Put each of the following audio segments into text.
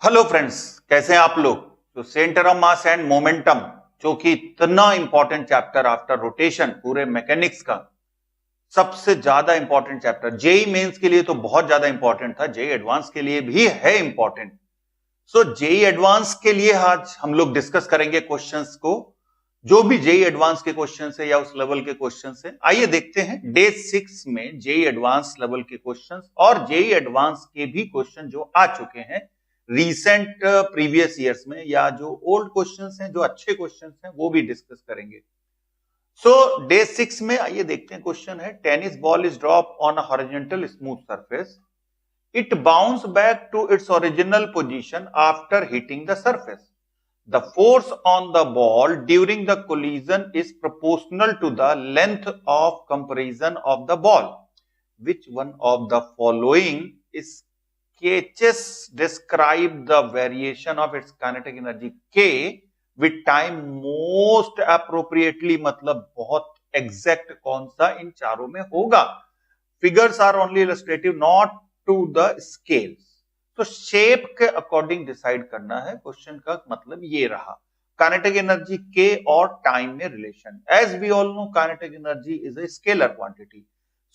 Hello friends, कैसे हैं आप लोग। तो centre of mass and momentum, जो कि इतना इंपॉर्टेंट चैप्टर आफ्टर रोटेशन पूरे मैकेनिक्स का सबसे ज्यादा इंपॉर्टेंट चैप्टर, जेई मेंस के लिए तो बहुत ज्यादा इंपॉर्टेंट था, जेई एडवांस के लिए भी है इंपॉर्टेंट। सो जेई एडवांस के लिए आज हम लोग डिस्कस करेंगे क्वेश्चंस को, जो भी जेई एडवांस के क्वेश्चंस है या उस लेवल के क्वेश्चंस है। आइए देखते हैं डे 6 में जेई एडवांस लेवल के क्वेश्चंस और जेई एडवांस के भी क्वेश्चन जो आ चुके हैं रीसेंट प्रीवियस ईयर्स में, या जो ओल्ड क्वेश्चंस हैं, जो अच्छे क्वेश्चंस हैं, वो भी डिस्कस करेंगे। सो डे 6 में आइए देखते हैं। क्वेश्चन है, tennis ball is drop on a horizontal smooth surface, it bounce back to its original position after hitting the surface. The force on the ball during the collision is proportional to the length of compression of the ball. Which one of the following sketches describe the variation of its kinetic energy K with time most appropriately? मतलब बहुत exact कौन सा इन चारों में होगा। Figures are only illustrative, not to the scales. तो shape के according decide करना है। क्वेश्चन का मतलब ये रहा, काइनेटिक एनर्जी के और टाइम में relation. As we all know, kinetic energy is a scalar quantity.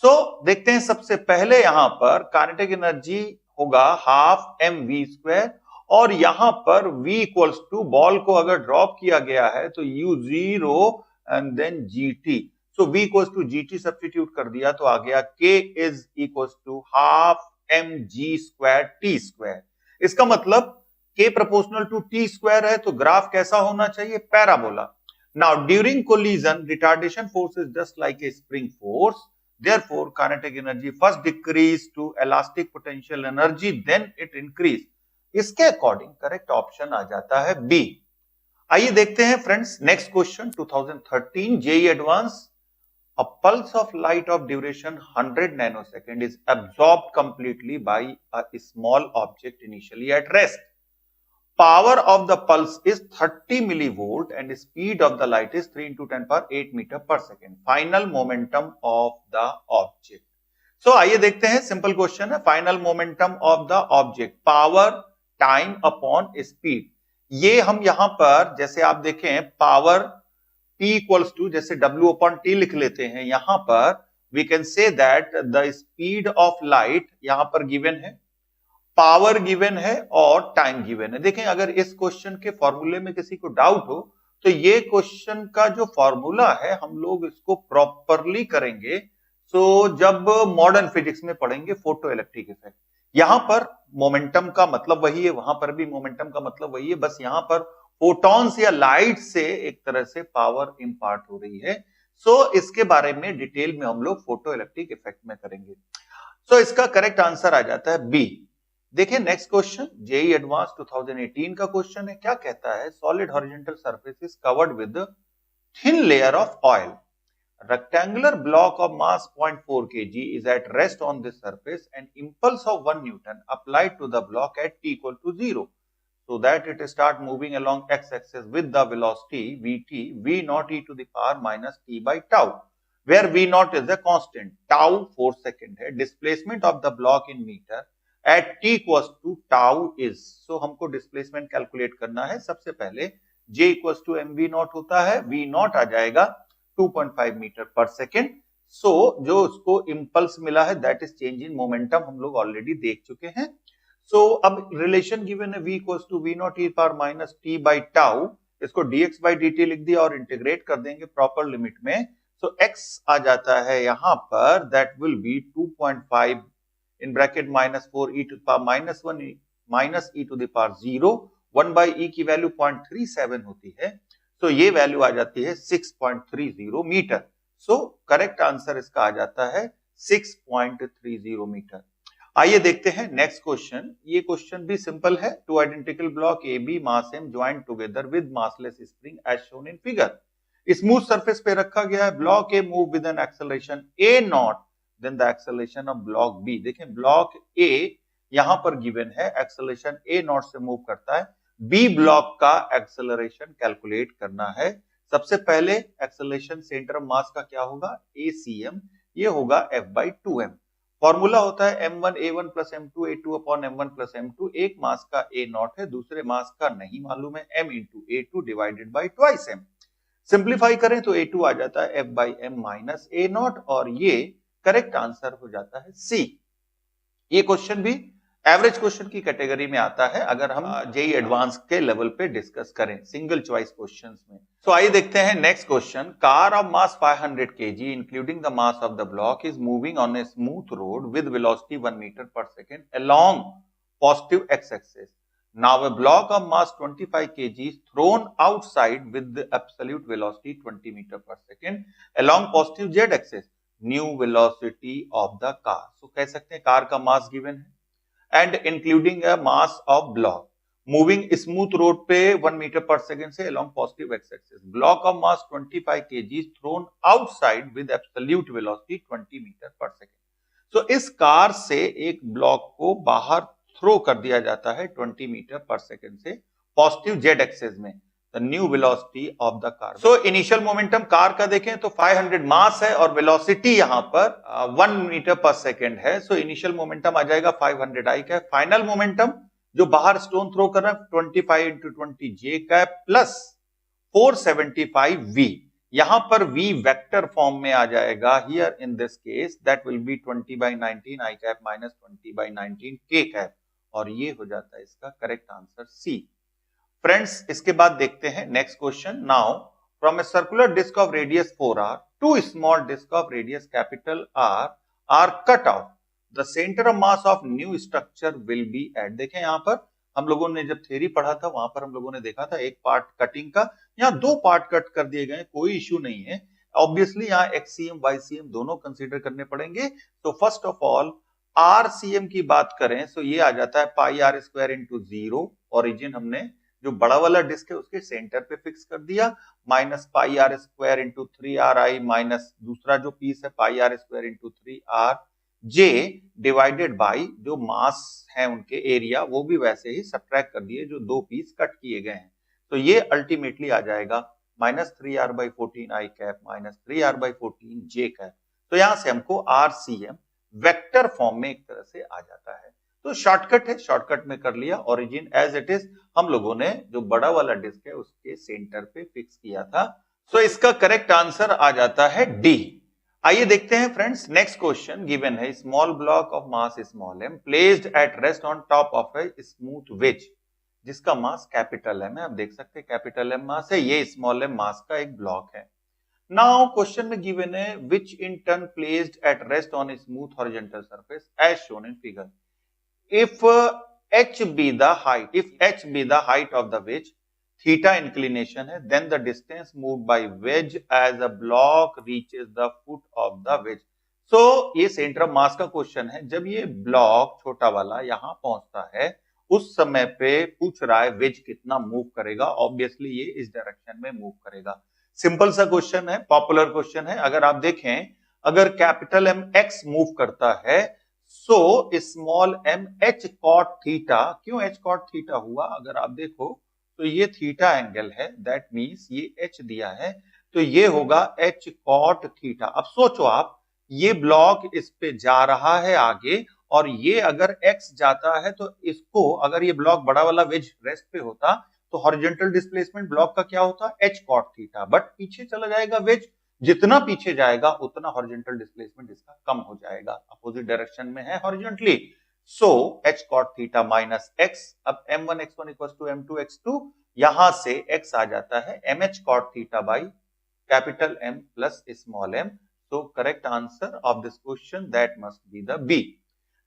So देखते हैं, सबसे पहले यहां पर काइनेटिक एनर्जी होगा हाफ एम वी स्क्वायर, और यहां पर v इक्वल्स टू, बॉल को अगर ड्रॉप किया गया है तो u0 and then gt। So v equals to gt substitute कर दिया तो आ गया k is equals to half M G square T square. इसका मतलब k proportional to t square है, तो ग्राफ कैसा होना चाहिए? Parabola. Now during collision retardation force is just like a spring force, therefore kinetic energy first decrease to elastic potential energy, then it increase। इसके according correct option आ जाता है B. आइए देखते हैं friends next question, 2013 JEE advance. A pulse of light of duration 100 nanosecond is absorbed completely by a small object initially at rest. Power of the pulse is 30 millivolt and speed of the light is 3 into 10 power 8 meter per second. Final momentum of the object. So आइए देखते हैं, simple question है। Final momentum of the object, power time upon speed. ये हम यहां पर जैसे आप देखें, पावर P इक्वल्स टू, जैसे W अपॉन T लिख लेते हैं, यहां पर we can say that the speed of light यहां पर गिवन है, पावर गिवन है और टाइम गिवन है। देखें, अगर इस क्वेश्चन के फॉर्मूले में किसी को डाउट हो तो ये क्वेश्चन का जो फॉर्मूला है हम लोग इसको प्रॉपरली करेंगे। सो जब मॉडर्न फिजिक्स में पढ़ेंगे फोटो इलेक्ट्रिक इफेक्ट, यहां पर मोमेंटम का मतलब वही है, वहां पर भी मोमेंटम का मतलब वही है, बस यहां पर फोटॉन्स या लाइट से एक तरह से पावर इंपार्ट हो रही है। सो इसके बारे में डिटेल में हम लोग फोटो इलेक्ट्रिक इफेक्ट में करेंगे। सो इसका करेक्ट आंसर आ जाता है बी। देखिए नेक्स्ट क्वेश्चन, जेई एडवांस 2018 का क्वेश्चन है। क्या कहता है? Solid horizontal surface is covered with thin layer of oil, rectangular block of mass 0.4 kg is at rest on this surface and impulse of 1 newton applied to the block at t equal to 0, so that it start moving along x-axis with the velocity vt v naught e to the power minus t by tau, where v naught is a constant, tau 4 second है। displacement of the block in meter at t equals to tau is, so हमको displacement calculate करना है। सबसे पहले j equals to mv naught होता है, v naught आ जाएगा 2.5 metre पर सेकेंड। सो जो उसको इंपल्स मिला है that is change in momentum, हम लोग ऑलरेडी देख चुके हैं। सो अब रिलेशन गिवन है v equals to v naught e power minus t by tau, इसको dx बाई dt लिख दिया और इंटीग्रेट कर देंगे प्रॉपर लिमिट में। सो x आ जाता है यहां पर, that will be 2.5 in bracket minus 4 e to the power minus 1 minus e to the power 0, 1 by e की वैल्यू 0.37 होती है, तो ये वैल्यू आ जाती है 6.30 मीटर। सो करेक्ट आंसर इसका आ जाता है 6.30 मीटर। आइए देखते हैं नेक्स्ट क्वेश्चन। ये क्वेश्चन भी सिंपल है। Two identical block A B mass M joint together with massless spring as shown in figure. Smooth surface पे रखा गया है। Block A move with an acceleration a naught, then the acceleration of block B. देखें, block A यहां पर given है, acceleration a naught से मूव करता है। बी ब्लॉक का एक्सेलरेशन कैलकुलेट करना है। सबसे पहले एक्सेलरेशन सेंटर ऑफ मास का क्या होगा? ACM, ये होगा F/2m। फॉर्मूला होता है m1 a1 plus m2 a2 upon m1 plus m2। एक मास का a नॉट है, दूसरे मास का नहीं मालूम है, m into a2 divided by twice m। Simplify करें तो a2 आ जाता है f by m minus a not, और ये करेक्ट आंसर हो जाता है C। ये क्वेश्चन भी एवरेज क्वेश्चन की कैटेगरी में आता है अगर हम जेई एडवांस के लेवल पे डिस्कस करें सिंगल चॉइस क्वेश्चंस में। सो आइए देखते हैं next question. Car of mass 500 kg including the mass of the block is moving on a smooth road with velocity 1 metre per second along positive X axis. Now a block of mass 25 kg is thrown outside with the absolute velocity 20 meter per second along positive z axis. New velocity of the car. So कह सकते हैं car का mass given है and including a mass of block moving smooth road पे 1 metre per second से along positive x axis. Block of mass 25 kg is thrown outside with absolute velocity 20 meter per second. So इस car से एक block को बाहर throw कर दिया जाता है 20 मीटर पर सेकंड से पॉजिटिव जेड एक्सिस में। The new velocity of the car. So initial momentum car का देखें तो 500 मास है और वेलोसिटी यहां पर 1 मीटर पर सेकंड है। सो इनिशियल मोमेंटम आ जाएगा 500 आई कैप। फाइनल मोमेंटम जो बाहर स्टोन थ्रो कर रहा है 25 into 20 j cap plus 475 v. यहां पर v वेक्टर फॉर्म में आ जाएगा here in this case that will be 20 by 19 i cap minus 20 by 19 k cap, और ये हो जाता है इसका करेक्ट आंसर सी। फ्रेंड्स इसके बाद देखते हैं next question. Now from a circular disc of radius 4r two small disc of radius capital R R cut off the centre of mass of new structure will be at. देखें यहां पर हम लोगों ने जब थ्योरी पढ़ा था वहां पर हम लोगों ने देखा था एक पार्ट कटिंग का, यहाँ दो पार्ट कट कर दिए गए, कोई इश्यू नहीं है। ऑब्वियसली यहाँ एक्ससीएम वाईसीएम दोनों कंसीडर करने पड़ेंगे। तो फर्स्ट ऑफ ऑल आरसीएम की बात करें तो ये आ जाता है pi R square into 0। Origin हमने जो बड़ा वाला डिस्क है उसके सेंटर पे फिक्स कर दिया, minus pi R square into 3r minus दूसरा जो पीस है pi R square into 3r J divided by जो मास है उनके एरिया वो भी वैसे ही सब्ट्रैक्ट कर दिए जो दो पीस कट किए गए हैं। तो ये अल्टीमेटली आ जाएगा minus 3r by 14 I cap minus 3r by 14 J cap. तो यहां से हमको आरसीएम वेक्टर फॉर्म में एक तरह से आ जाता है। तो शॉर्टकट है, शॉर्टकट में कर लिया। ओरिजिन एज इट इज हम लोगों ने जो बड़ा वाला डिस्क है उसके सेंटर पे फिक्स किया था। सो इसका करेक्ट आंसर आ जाता है डी। आइए देखते हैं फ्रेंड्स नेक्स्ट क्वेश्चन। गिवन है small block of mass small M placed at rest on top of a smooth wedge जिसका मास कैपिटल एम है। आप देख सकते हैं कैपिटल एम मास है, ये स्मॉल एम मास का एक ब्लॉक है। नाउ क्वेश्चन में गिवन है which in turn placed at rest on a smooth horizontal surface as shown in figure. If h be the height of the wedge, theta inclination है, then the distance moved by wedge as a block reaches the foot of the wedge. So ये centre of mass का question है। जब ये block छोटा वाला यहां पहुंचता है उस समय पे पूछ रहा है वेज कितना मूव करेगा। ऑब्वियसली ये इस डायरेक्शन में मूव करेगा। सिंपल सा क्वेश्चन है, पॉपुलर क्वेश्चन है। अगर आप देखें अगर कैपिटल एम एक्स मूव करता है so small m h cot theta. क्यों एच कॉट थीटा हुआ अगर आप देखो तो ये थीटा एंगल है, दैट मींस ये एच दिया है तो ये होगा एच कॉट थीटा। अब सोचो आप ये ब्लॉक इस पे जा रहा है आगे और ये अगर एक्स जाता है तो इसको अगर ये ब्लॉक बड़ा वाला वेज रेस्ट पे होता तो हॉरिजॉन्टल डिस्प्लेसमेंट ब्लॉक का क्या होता एच कॉट थीटा, बट पीछे चला जाएगा वेज, जितना पीछे जाएगा उतना हॉरिजॉन्टल डिस्प्लेसमेंट इसका कम हो जाएगा, अपोजिट डायरेक्शन में है हॉरिजॉन्टली। सो h cot theta minus x। अब m1 x1 equals to m2 x2, यहां से x आ जाता है mh cot theta by capital M plus small m। तो correct answer of this question that must be the B.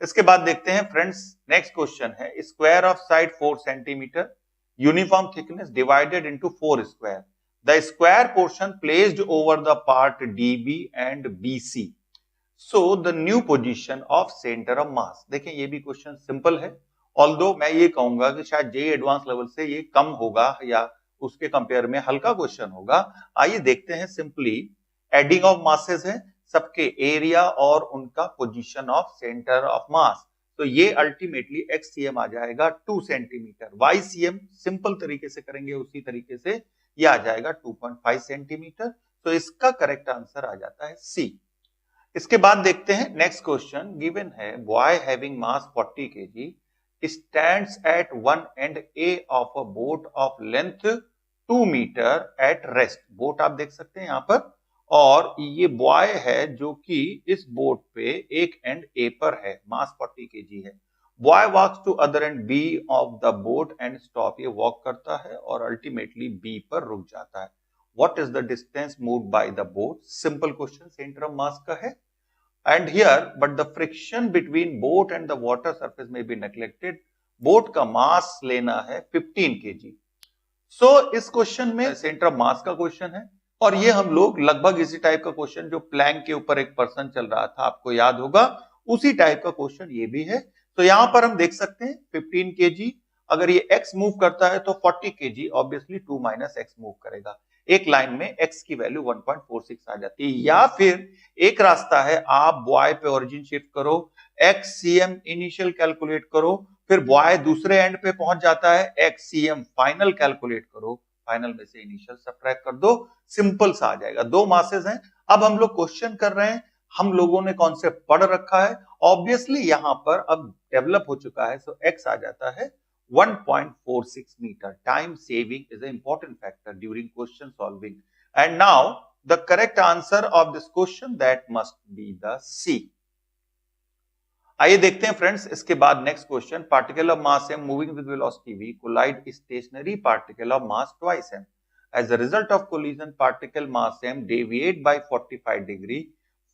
इसके बाद देखते हैं फ्रेंड्स नेक्स्ट क्वेश्चन है square of side 4 centimetre uniform thickness divided into 4 square. The square portion placed over the part DB and BC. So the new position of center of mass. देखें ये भी question simple है, although मैं ये कहूंगा कि शायद जेईई एडवांस लेवल से ये कम होगा या उसके कंपेयर में हल्का क्वेश्चन होगा। आइए देखते हैं। सिंपली एडिंग ऑफ मासेस है, सबके एरिया और उनका पोजीशन ऑफ सेंटर ऑफ मास। तो ये अल्टीमेटली एक्ससीएम आ जाएगा 2 सेंटीमीटर, वाईसीएम सिंपल तरीके से करेंगे उसी तरीके से ये आ जाएगा 2.5 सेंटीमीटर। तो इसका करेक्ट आंसर आ जाता है सी। इसके बाद देखते हैं नेक्स्ट क्वेश्चन। गिवन है boy having mass 40 kg stands at one end A of a boat of length 2 metre at rest. Boat आप देख सकते हैं यहां पर, और ये बॉय है जो कि इस बोट पे एक एंड ए पर है, मास 40 kg है। Boy walks to other end B of the boat and stop. ये वॉक करता है और अल्टीमेटली बी पर रुक जाता है। What is the distance moved by the boat? Simple question, centre of mass का है। And here, but the friction between boat and the water surface may be neglected. Boat का मास लेना है 15 kg। सो इस क्वेश्चन में सेंटर ऑफ मास का question है, और ये हम लोग लगभग इसी टाइप का क्वेश्चन जो प्लैंक के ऊपर एक पर्सन चल रहा था, आपको याद होगा, उसी टाइप का क्वेश्चन ये भी है। तो यहां पर हम देख सकते हैं 15 kg, अगर ये x मूव करता है तो 40 kg ऑब्वियसली 2 - x मूव करेगा। एक लाइन में x की वैल्यू 1.46 आ जाती है। या फिर एक रास्ता है, आप बॉय पे ओरिजिन शिफ्ट करो, xcm इनिशियल कैलकुलेट करो, फिर बॉय दूसरे एंड पे पहुंच जाता है, xcm फाइनल कैलकुलेट करो, फाइनल में से इनिशियल सब्ट्रैक्ट कर दो, सिंपल सा आ जाएगा। दो मासेस हैं। अब हम लोग क्वेश्चन कर रहे हैं, हम लोगों ने कॉन्सेप्ट पढ़ रखा है, ऑब्वियसली यहां पर अब डेवलप हो चुका है, सो x आ जाता है 1.46 meter. Time saving is an important factor during question solving. And now the correct answer of this question that must be the C. आइए देखते हैं फ्रेंड्स इसके बाद next question. Particle of mass m moving with velocity v collide stationary particle of mass twice m. As a result of collision, particle mass m deviate by 45 degree.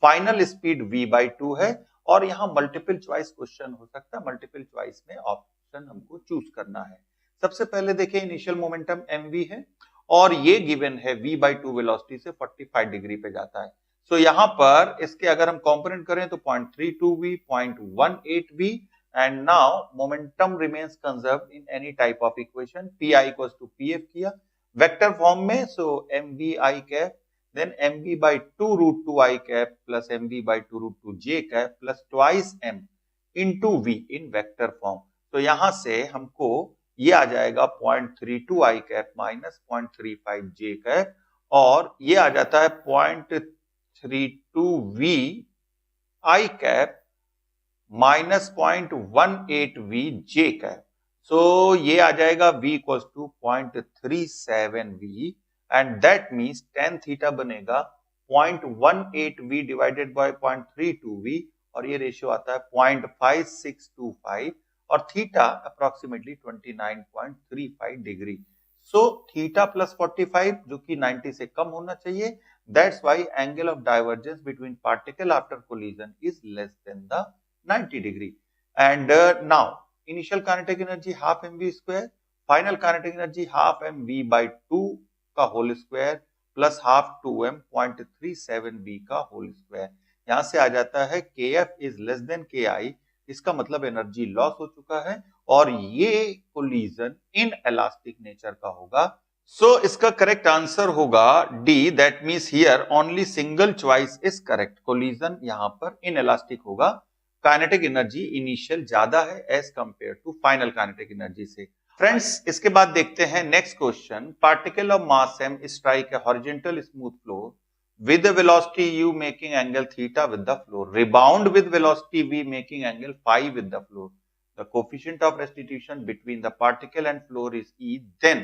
Final speed v by 2 है, और यहां multiple choice question हो सकता है। Multiple choice में option हमको choose करना है। सबसे पहले देखिए, इनिशियल मोमेंटम mv है और ये गिवन है v by 2 वेलोसिटी से 45 डिग्री पे जाता है। सो यहां पर इसके अगर हम कंपोनेंट करें तो 0.32v, 0.18v, and now momentum remains conserved in any type of equation. pi equals to pf किया वेक्टर फॉर्म में, so mv I cap then mv by 2 root 2 I cap plus mv by 2 root 2 j cap plus twice m into v in vector form. तो यहां से हमको ये आ जाएगा 0.32 I cap minus 0.35 j cap, और ये आ जाता है 0.32 v I cap minus 0.18 v j cap. So ये आ जाएगा v equals to 0.37 v, and that means tan theta बनेगा 0.18v divided by 0.32v, और ये रेशियो आता है 0.5625, और theta approximately 29.35 degree. So theta plus 45 जो कि 90 से कम होना चाहिए, that's why angle of divergence between particle after collision is less than the 90 degree. And now initial kinetic energy half mv square, final kinetic energy half mv by 2 का whole square plus half 2m 0.37v का whole square. यहां से आ जाता है kf is less than ki, इसका मतलब energy loss हो चुका है और ये कोलिजन इन इलास्टिक नेचर का होगा। सो इसका करेक्ट आंसर होगा D, that means here only single choice is correct. Collision यहां पर इन इलास्टिक होगा, काइनेटिक एनर्जी इनिशियल ज्यादा है as compare to final kinetic energy से। फ्रेंड्स इसके बाद देखते हैं next question. Particle of mass m strike a horizontal smooth floor with the velocity u making angle theta with the floor, rebound with velocity v making angle phi with the floor. The coefficient of restitution between the particle and floor is E. Then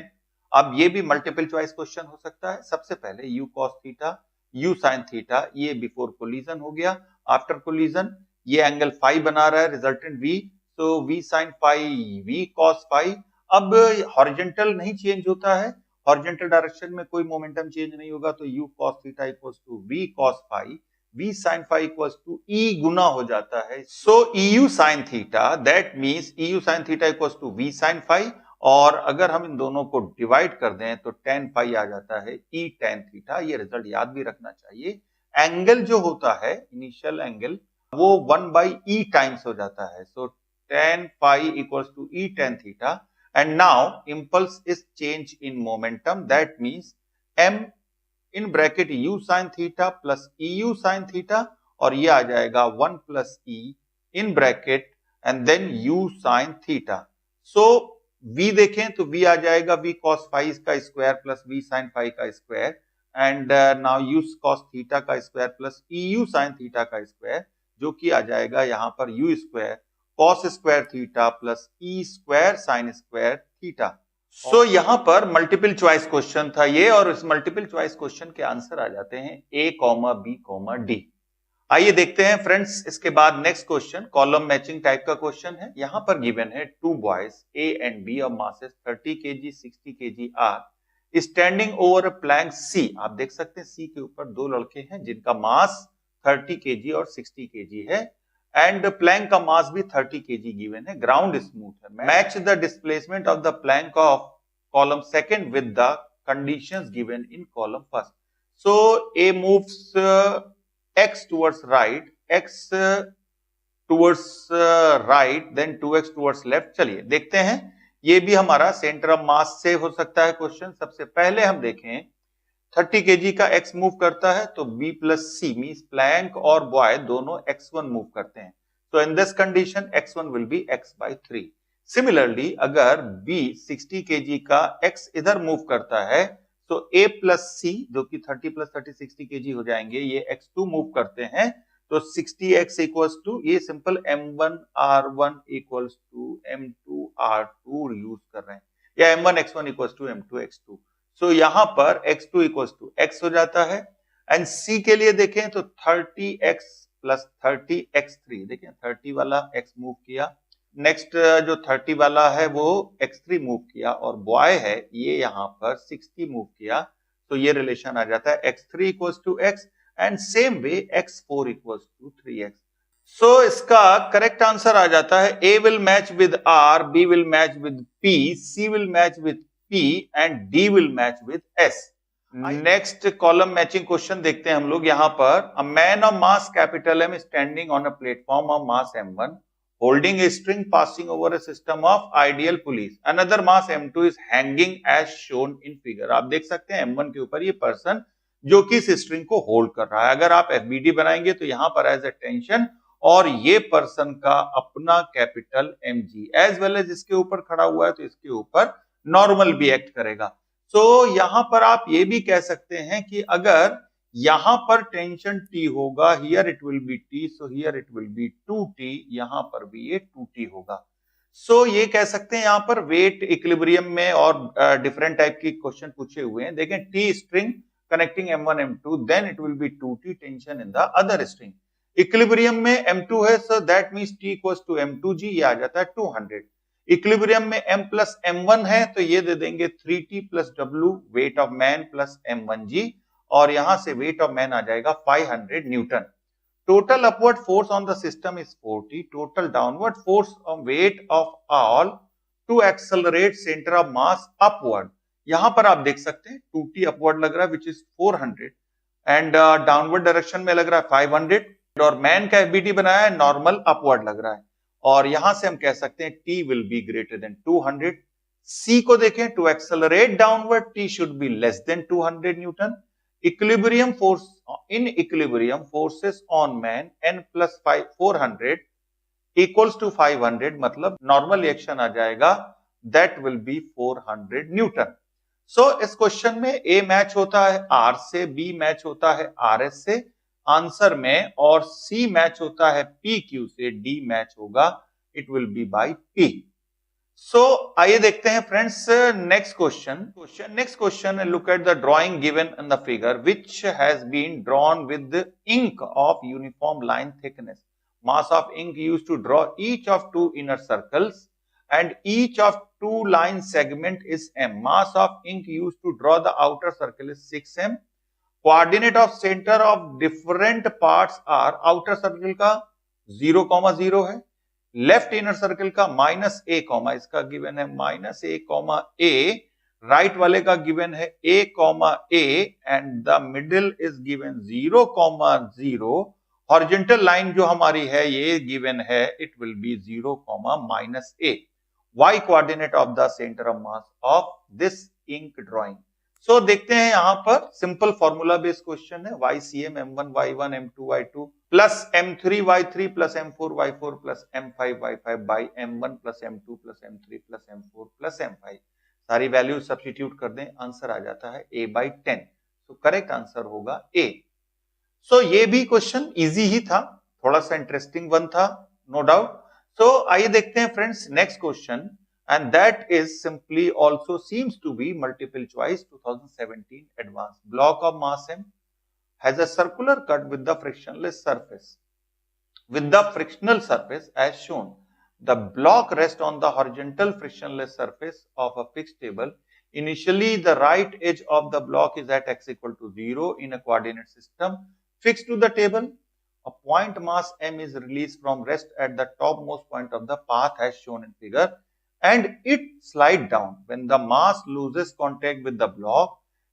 अब ये भी multiple choice question हो सकता है। सबसे पहले u cos theta, u sin theta, ये before collision हो गया। आफ्टर कोलिजन ये एंगल फाई बना रहा है, रिजल्टेंट v, तो v sin phi, v cos phi. अब हॉरिजॉन्टल नहीं चेंज होता है, हॉरिजॉन्टल डायरेक्शन में कोई मोमेंटम चेंज नहीं होगा, तो u cos theta equals to v cos phi, v sin phi equals to e गुना हो जाता है। So eu sin theta, that means eu sin theta equals to v sin phi, और अगर हम इन दोनों को डिवाइड कर दें तो tan फाई आ जाता है e tan थीटा। ये रिजल्ट याद भी रखना चाहिए। एंगल जो होता है इनिशियल एंगल वो 1 by e टाइम्स हो जाता है, so tan phi equals to e tan theta. And now impulse is change in momentum, that means m in bracket u sin theta plus eu sin theta, और ये आ जाएगा 1 plus e in bracket and then u sin theta. So v देखें तो v आ जाएगा v cos phi का square plus v sin phi का स्क्वायर, and now U cos theta का square plus EU sine theta का स्क्वायर, जो कि आ जाएगा यहाँ पर U square cos square theta plus E square sine square theta. So यहाँ पर मल्टीपल चॉइस क्वेश्चन था ये, और इस मल्टीपल चॉइस क्वेश्चन के आंसर आ जाते हैं A, B, D। आइए देखते हैं फ्रेंड्स इसके बाद next question, column matching type का क्वेश्चन है। यहां पर गिवन है 2 boys A and B of masses 30 kg 60 kg are standing over a plank C। आप देख सकते हैं C के ऊपर दो लड़के हैं जिनका मास 30 kg और 60 kg है, एंड प्लैंक का मास भी 30 kg गिवन है। ग्राउंड स्मूथ है। Match the displacement of the plank of column second with the conditions given in column first. So A moves x towards right, x towards right, then 2x towards left। चलिए देखते हैं, ये भी हमारा centre of मास से हो सकता है क्वेश्चन। सबसे पहले हम देखें 30 kg का x मूव करता है तो B plus C means plank और बॉय दोनों x1 मूव करते हैं। तो in this condition x1 will be x/3। Similarly अगर B 60 kg का x इधर मूव करता है तो A प्लस C जो कि 30 प्लस 30 60 kg हो जाएंगे, ये x2 मूव करते हैं तो 60x इक्वल्स टू, ये simple M1R1 equals to M2R2 use कर रहे हैं, या M1x1 इक्वल्स टू M2x2। सो यहां पर x2 इक्वल्स टू x हो जाता है। एंड C के लिए देखें तो 30x प्लस 30x3, देखें 30 वाला x मूव किया, नेक्स्ट जो 30 वाला है वो x3 मूव किया, और बॉय है ये यहां पर 60 मूव किया, तो ये रिलेशन आ जाता है x3 equals to x and same way x4 equals to 3x। So इसका करेक्ट आंसर आ जाता है A will match with R, B will match with P, C will match with P and D will match with S। Next column matching question देखते हैं हम लोग। यहां पर a man of mass capital M standing on a platform of mass M1 holding a string passing over a system of ideal pulleys. Another mass M2 is hanging as shown in figure। आप देख सकते हैं M1 के ऊपर ये person जो कि इस स्ट्रिंग को होल्ड कर रहा है। अगर आप FBD बनाएंगे तो यहां पर एज ए टेंशन, और ये पर्सन का अपना capital mg as well as इसके ऊपर खड़ा हुआ है तो इसके ऊपर नॉर्मल भी एक्ट करेगा। सो यहां पर आप ये भी कह सकते हैं कि अगर यहां पर टेंशन T होगा, here it will B T, so here it will be 2T, यहां पर भी ये 2T होगा। सो ये कह सकते हैं यहां पर वेट इक्विलिब्रियम में और डिफरेंट टाइप की क्वेश्चन पूछे हुए हैं। देखें T string connecting M1 M2, then it will be 2T tension in the other string. Equilibrium में M2 है, so that means T equals to M2G, ये आ जाता है 200। इक्विलिब्रियम में M प्लस M1 है तो ये दे देंगे 3T plus W weight of man plus M1G, और यहां से वेट ऑफ मैन आ जाएगा 500 newton. Total upward force on the system is 40, total downward force on weight of all to accelerate centre of mass upward. यहां पर आप देख सकते हैं 2T अपवर्ड लग रहा है which is 400, and downward direction में लग रहा है 500, और मैन का FBD बनाया है नॉर्मल अपवर्ड लग रहा है, और यहां से हम कह सकते हैं T will be greater than 200। C को देखें, to accelerate downward T should be less than 200 newton. Equilibrium force, in equilibrium forces on man n plus 400 equals to 500, मतलब नॉर्मल रिएक्शन आ जाएगा that will be 400 newton. So इस question में A match होता है R से, B match होता है RS से आंसर में, और C मैच होता है PQ से, D मैच होगा it will be by P। So आइए देखते हैं friends next question look at the drawing given in the figure which has been drawn with ink of uniform line thickness. Mass of ink used to draw each of two inner circles and each of two line segment is m। Mass of ink used to draw the outer circle is 6m। Coordinate of centre of different parts are, outer circle का 0,0 है, left inner circle का -a, इसका given है -a, right वाले का given है a, and the middle is given 0,0। Horizontal line जो हमारी है ये गिवन है, it will be 0, -a। y coordinate of the centre of mass of this ink drawing. So देखते हैं यहां पर सिंपल फॉर्मूला बेस्ड क्वेश्चन है, YCM M1 Y1 M2 Y2 plus M3 Y3 plus M4 Y4 plus M5 Y5 by M1 plus M2 plus M3 plus M4 plus M5। सारी value substitute कर दें, answer आ जाता है A/10। तो correct answer होगा ए। सो ये भी क्वेश्चन इजी ही था, थोड़ा सा इंटरेस्टिंग वन था, नो डाउट। सो आइए देखते हैं friends next question, and that is simply also seems to be multiple choice 2017 advanced. Block of mass m has a circular cut with the frictionless surface. With the frictional surface as shown, the block rests on the horizontal frictionless surface of a fixed table. Initially, the right edge of the block is at x equal to 0 in a coordinate system fixed to the table. A point mass m is released from rest at the topmost point of the path as shown in figure, and it slides down. When the mass loses contact with the block,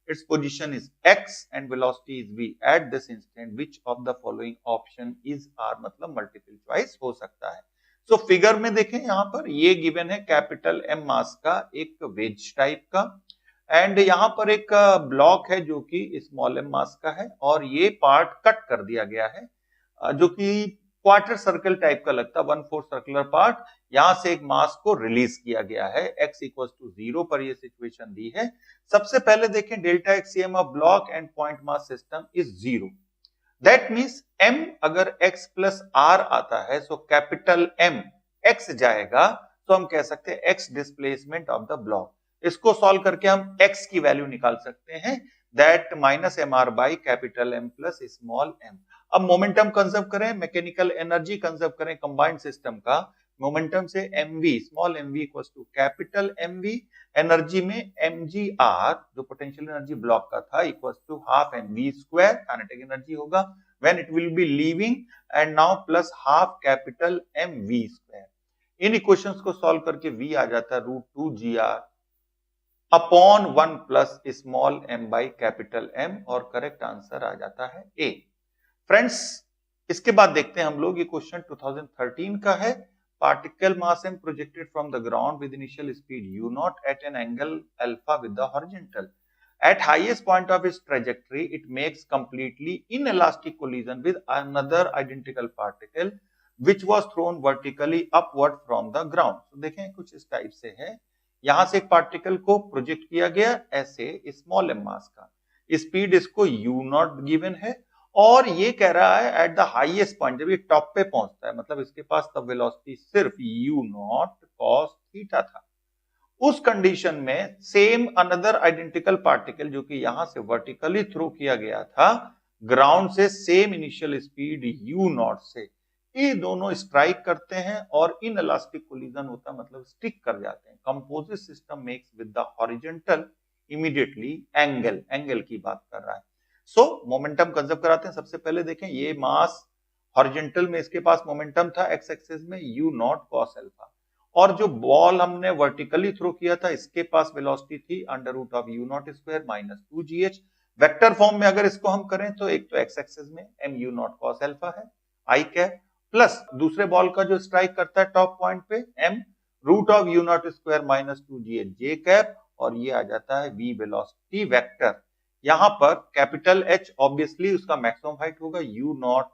its position is x and velocity is v. At this instant, which of the following option is r? मतलब multiple choice हो सकता है। So figure में देखें, यहां पर ये given है कैपिटल एम मास का एक वेज टाइप का, एंड यहां पर एक ब्लॉक है जो कि स्मॉल एम मास का है, और ये पार्ट कट कर दिया गया है जो कि क्वार्टर सर्कल टाइप का लगता है, 1/4 सर्कुलर पार्ट। यहां से एक मास को रिलीज किया गया है, x इक्वल टू 0 पर ये सिचुएशन दी है। सबसे पहले देखें delta XCM of block and point mass system is 0। That means m अगर x प्लस r आता है, सो कैपिटल M x जाएगा, तो हम कह सकते हैं x displacement of the block. इसको सॉल्व करके हम x की वैल्यू निकाल सकते हैं, that minus mr by capital M plus small m। अब मोमेंटम कंजर्व करें, मैकेनिकल एनर्जी कंजर्व करें कंबाइंड सिस्टम का, मोमेंटम से mv small mv equals to capital mv, energy में mgr जो पोटेंशियल एनर्जी ब्लॉक का था equals to half mv square kinetic energy होगा when it will be leaving, and now plus half capital mv square. इन equations को solve करके v आ जाता है √2gr upon 1 plus small m by capital m, और करेक्ट आंसर आ जाता है a। फ्रेंड्स इसके बाद देखते हैं हम लोग, ये क्वेश्चन 2013 का है। Particle mass m projected from the ground with initial speed u not at an angle alpha with the horizontal at highest point of its trajectory it makes completely inelastic collision with another identical particle which was thrown vertically upward from the ground। तो देखें कुछ इस type से है, यहां से एक particle को प्रोजेक्ट किया गया ऐसे स्मॉल एम मास का, स्पीड इसको u नॉट गिवन है, और ये कह रहा है एट द हाईएस्ट पॉइंट, जब ये टॉप पे पहुंचता है, मतलब इसके पास तब वेलोसिटी सिर्फ u नॉट cos थीटा था। उस कंडीशन में सेम अनदर आइडेंटिकल पार्टिकल जो कि यहां से वर्टिकली थ्रो किया गया था ग्राउंड से, same initial speed u not से, ये दोनों स्ट्राइक करते हैं और इनइलास्टिक कोलिजन होता है, मतलब स्टिक कर जाते हैं। Composite system makes with the horizontal immediately angle की बात कर रहा है। सो मोमेंटम कंजर्व कराते हैं। सबसे पहले देखें, ये मास हॉरिजॉन्टल में इसके पास मोमेंटम था एक्स एक्सिस में u नॉट cos अल्फा, और जो बॉल हमने वर्टिकली थ्रो किया था इसके पास वेलोसिटी थी under root of u naught square minus 2gh। Vector form में अगर इसको हम करें तो एक तो एक्स एक्सिस में mu नॉट cos अल्फा है आई कैप, प्लस दूसरे बॉल का जो स्ट्राइक करता है टॉप पॉइंट पे m root of u naught square minus 2gh j cap, और ये आ जाता है v वेलोसिटी वेक्टर। यहां पर कैपिटल H ऑब्वियसली उसका मैक्सिमम हाइट होगा u naught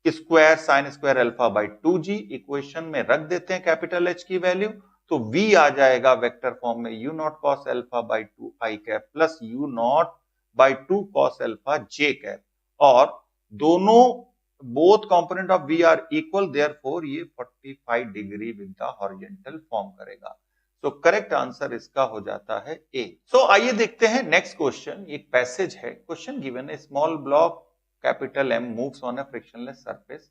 square sine square alpha by 2g, equation में रख देते हैं कैपिटल H की वैल्यू, तो v आ जाएगा वेक्टर फॉर्म में u naught cos alpha by 2 i cap plus u naught by 2 cos alpha j cap, और दोनों both component of v are equal, therefore ये 45 degree with the horizontal form करेगा। तो correct answer इसका हो जाता है ए। सो आइए देखते हैं नेक्स्ट क्वेश्चन, एक पैसेज है, क्वेश्चन गिवन है small block capital M moves on a frictionless surface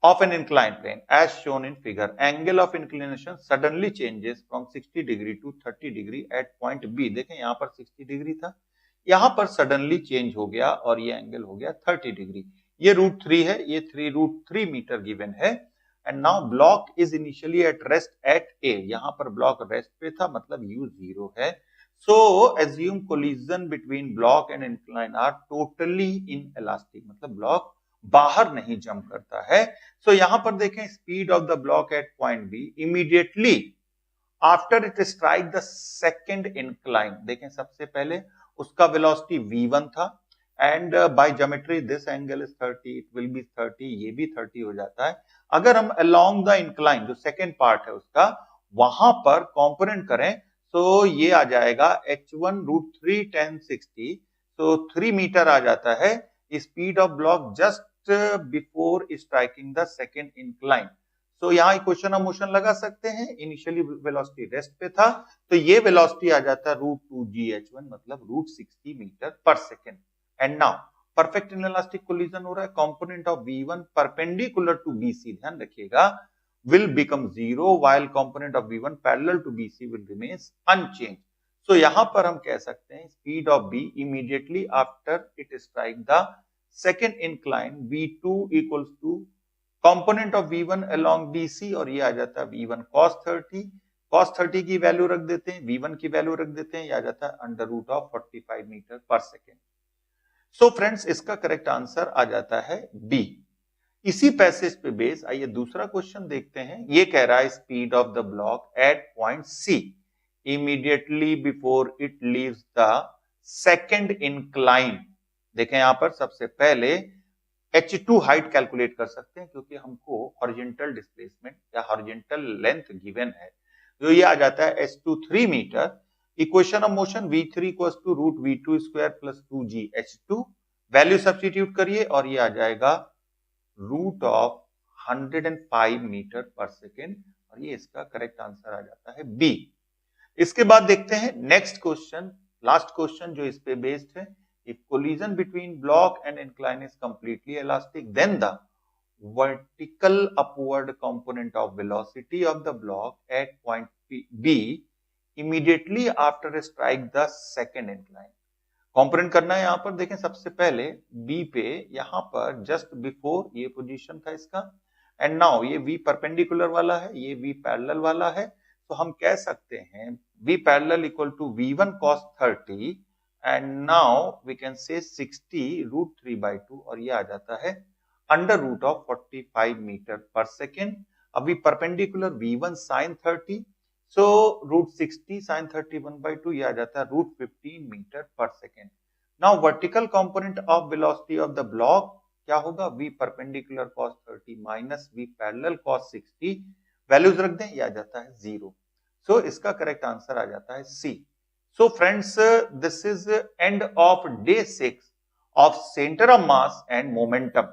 of an inclined plane as shown in figure. Angle of inclination suddenly changes from 60 degree to 30 degree at point B। देखें यहां पर 60 degree था, यहां पर suddenly change हो गया और ये एंगल हो गया 30 डिग्री। ये √3 है, ये √3 मीटर गिवन है, and now block is initially at rest at A। यहां पर ब्लॉक रेस्ट पे था, मतलब u 0 है। So assume collision between block and incline are totally inelastic, मतलब ब्लॉक बाहर नहीं जंप करता है। So यहां पर देखें speed of the block at point B immediately after it strike the second incline। देखें सबसे पहले उसका वेलोसिटी v1 था, and by geometry this angle is 30, it will be 30, ये भी 30 हो जाता है। अगर हम अलोंग द इंक्लाइन जो सेकेंड पार्ट है उसका वहां पर कंपोनेंट करें तो ये आ जाएगा h1 √3 tan 60। तो 3 मीटर आ जाता है speed of block just before striking the second incline. तो यहाँ इक्वेशन ऑफ मोशन लगा सकते हैं, इनिशियली वेलोसिटी रेस्ट पे था, तो ये वेलोसिटी आ जाता है √2gh1 मतलब √60 मीटर पर second. And now perfect inelastic collision हो रहा है, component of v1 perpendicular to bc, ध्यान रखिएगा, will become 0 while component of v1 parallel to bc will remain unchanged. So यहां पर हम कह सकते हैं speed of b immediately after it strike the second incline v2 equals to component of v1 along bc, और ये आ जाता है v1 cos 30 की वैल्यू रख देते हैं, v1 की वैल्यू रख देते हैं, ये आ जाता है √45 मीटर पर सेकेंड। सो फ्रेंड्स इसका करेक्ट आंसर आ जाता है बी। इसी पैसेज पे बेस आइए दूसरा क्वेश्चन देखते हैं। ये कह रहा है speed of the block at point C immediately before it leaves the second incline. देखें यहां पर सबसे पहले h2 हाइट कैलकुलेट कर सकते हैं, क्योंकि हमको हॉरिजॉन्टल डिस्प्लेसमेंट या हॉरिजॉन्टल लेंथ गिवन है, जो ये आ जाता है h2 3 metre. Equation of motion v3 = √v2² + 2gh2, value substitute करिए और ये आ जाएगा √105 मीटर पर सेकेंड, और ये इसका करेक्ट आंसर आ जाता है बी। इसके बाद देखते हैं नेक्स्ट क्वेश्चन, लास्ट क्वेश्चन जो इस पे बेस्ड है। If collision between block and incline is completely elastic then the vertical upward component of velocity of the block at point B immediately after strike the second incline. Component करना है यहां पर, देखें सबसे पहले बी पे यहां पर जस्ट बिफोर ये पोजीशन था इसका, एंड नाउ ये v परपेंडिकुलर वाला है, ये v पैरेलल वाला है, तो हम कह सकते हैं v parallel = v1 cos 30 and now we can say 60 √3/2, और ये आ जाता है √45 मीटर पर सेकेंड। अभी परपेंडिकुलर v1 sin 30, सो √60 sin 30 1/2, ये आ जाता है √15 मीटर पर second. Now vertical component of velocity of the block क्या होगा, v perpendicular cos 30 minus v parallel cos 60, values रख दें, ये आ जाता है 0। सो इसका करेक्ट आंसर आ जाता है C. So friends this is end of day 6 of centre of mass and momentum.